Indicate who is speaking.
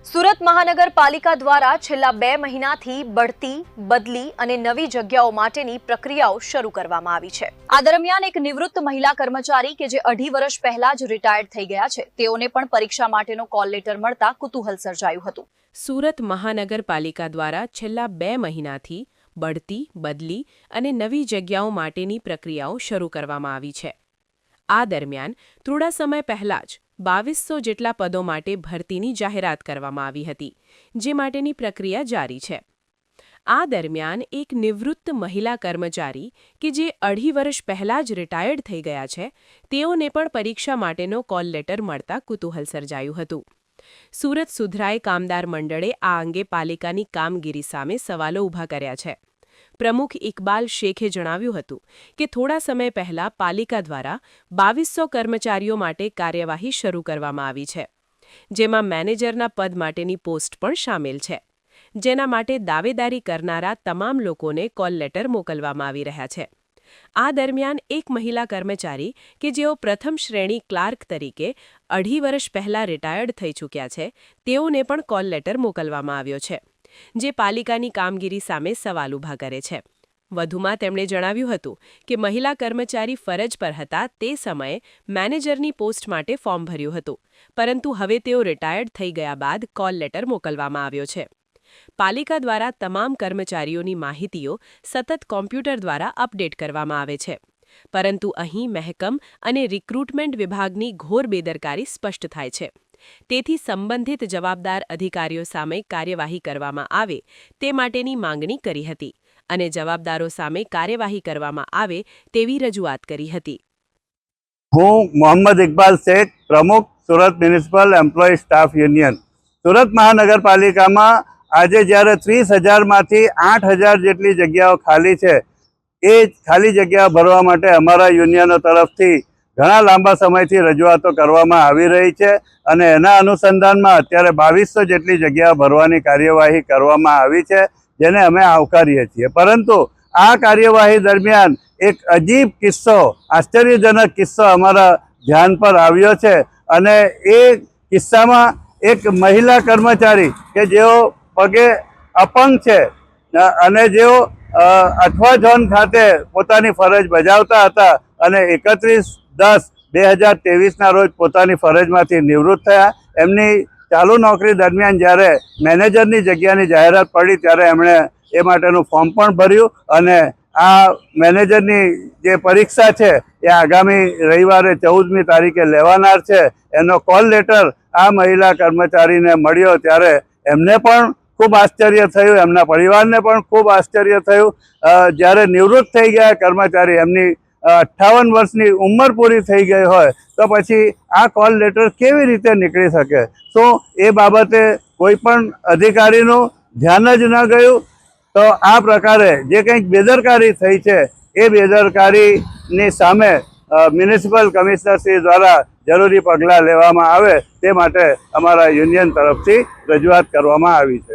Speaker 1: સુરત મહાનગરપાલિકા દ્વારા છેલ્લા 2 મહિનાથી બઢતી, બદલી અને નવી જગ્યાઓ માટેની પ્રક્રિયાઓ શરૂ કરવામાં આવી છે। આ દરમિયાન એક નિવૃત્ત મહિલા કર્મચારી કે જે 2.5 વર્ષ પહેલા જ રિટાયર્ડ થઈ ગયા છે, તેઓને પણ પરીક્ષા માટેનો કોલ લેટર મળતા કુતૂહલ સર્જાયું હતું।
Speaker 2: સુરત મહાનગરપાલિકા દ્વારા છેલ્લા 2 મહિનાથી બઢતી, બદલી અને નવી જગ્યાઓ માટેની પ્રક્રિયાઓ શરૂ કરવામાં આવી છે। આ દરમિયાન થોડા સમય પહેલા જ 2200 જેટલા પદો માટે ભરતીની જાહેરાત કરવામાં આવી હતી, જે માટેની પ્રક્રિયા જારી છે। આ દરમિયાન એક નિવૃત્ત મહિલા કર્મચારી કે જે 2.5 વર્ષ પહેલા જ રિટાયર્ડ થઈ ગયા છે, તેઓને પણ પરીક્ષા માટેનો કોલ લેટર મળતા કુતૂહલ સર્જાયું હતું। સુરત સુધરાય કામદાર મંડળે આ અંગે પાલિકાની કામગીરી સામે સવાલો ઊભા કર્યા છે। પ્રમુખ ઇકબાલ શેખે જણાવ્યું હતું કે થોડા સમય પહેલા પાલિકા દ્વારા 2200 કર્મચારીઓ માટે કાર્યવાહી શરૂ કરવામાં આવી છે, જેમાં મેનેજરના પદ માટેની પોસ્ટ પણ સામેલ છે, જેના માટે દાવેદારી કરનારા તમામ લોકોને કોલ લેટર મોકલવામાં આવી રહ્યા છે। આ દરમિયાન એક મહિલા કર્મચારી કે જેઓ પ્રથમ શ્રેણી ક્લાર્ક તરીકે 2.5 વર્ષ પહેલા રિટાયર્ડ થઈ ચૂક્યા છે, તેઓને પણ કોલ લેટર મોકલવામાં આવ્યો છે, જે પાલિકાની કામગીરી સામે સવાલ ઊભા કરે છે। વધુમાં તેમણે જણાવ્યું હતું કે મહિલા કર્મચારી ફરજ પર હતા તે સમયે મેનેજરની પોસ્ટ માટે ફોર્મ ભર્યું હતું, પરંતુ હવે તેઓ રિટાયર્ડ થઈ ગયા બાદ કોલ લેટર મોકલવામાં આવ્યો છે। પાલિકા દ્વારા તમામ કર્મચારીઓની માહિતીઓ સતત કોમ્પ્યુટર દ્વારા અપડેટ કરવામાં આવે છે, પરંતુ અહીં મહેકમ અને રિક્રુટમેન્ટ વિભાગની ઘોર બેદરકારી સ્પષ્ટ થાય છે। તેથી સંબંધિત જવાબદાર અધિકારીઓ સામે કાર્યવાહી કરવામાં આવે તે માટેની માંગણી કરી હતી અને જવાબદારો સામે કાર્યવાહી કરવામાં આવે તેવી રજૂઆત કરી હતી।
Speaker 3: હું મોહમ્મદ ઇકબાલ શેખ, પ્રમુખ Surat municipal employ staff union. Surat મહાનગરપાલિકામાં આજે જ્યારે 30,000માંથી 8,000 જેટલી જગ્યાઓ ખાલી છે, એ ખાલી જગ્યા ભરવા માટે અમારા યુનિયનો તરફથી ઘણા લાંબા સમયથી રજૂઆતો કરવામાં આવી રહી છે અને એના અનુસંધાનમાં અત્યારે 2200 જેટલી જગ્યાઓ ભરવાની કાર્યવાહી કરવામાં આવી છે, જેને અમે આવકારીએ છીએ। પરંતુ આ કાર્યવાહી દરમિયાન એક અજીબ કિસ્સો, આશ્ચર્યજનક કિસ્સો અમારા ધ્યાન પર આવ્યો છે અને એ કિસ્સામાં એક મહિલા કર્મચારી કે જેઓ પગે અપંગ છે અને જેઓ અઠવા ઝોન ખાતે પોતાની ફરજ બજાવતા હતા અને 31/10/2023ના રોજ પોતાની ફરજમાંથી નિવૃત્ત થયા। એમની ચાલુ નોકરી દરમિયાન જ્યારે મેનેજરની જગ્યાની જાહેરાત પડી ત્યારે એમણે એ માટેનું ફોર્મ પણ ભર્યું અને આ મેનેજરની જે પરીક્ષા છે એ આગામી રવિવારે 14મી તારીખે લેવાનાર છે। એનો કોલ લેટર આ મહિલા કર્મચારીને મળ્યો ત્યારે એમને પણ ખૂબ આશ્ચર્ય થયું, એમના પરિવારને પણ ખૂબ આશ્ચર્ય થયું। જ્યારે નિવૃત્ત થઈ ગયા કર્મચારી, એમની 58 વર્ષની ઉંમર પૂરી થઈ ગઈ હોય તો પછી આ કોલ લેટર કેવી રીતે નીકળી શકે? શું એ બાબતે કોઈ પણ અધિકારીનું ધ્યાન જ ન ગયું? તો આ પ્રકારે જે કંઈક બેદરકારી થઈ છે એ બેદરકારીની સામે મ્યુનિસિપલ કમિશનરશ્રી દ્વારા જરૂરી પગલાં લેવામાં આવે તે માટે અમારા યુનિયન તરફથી રજૂઆત કરવામાં આવી છે।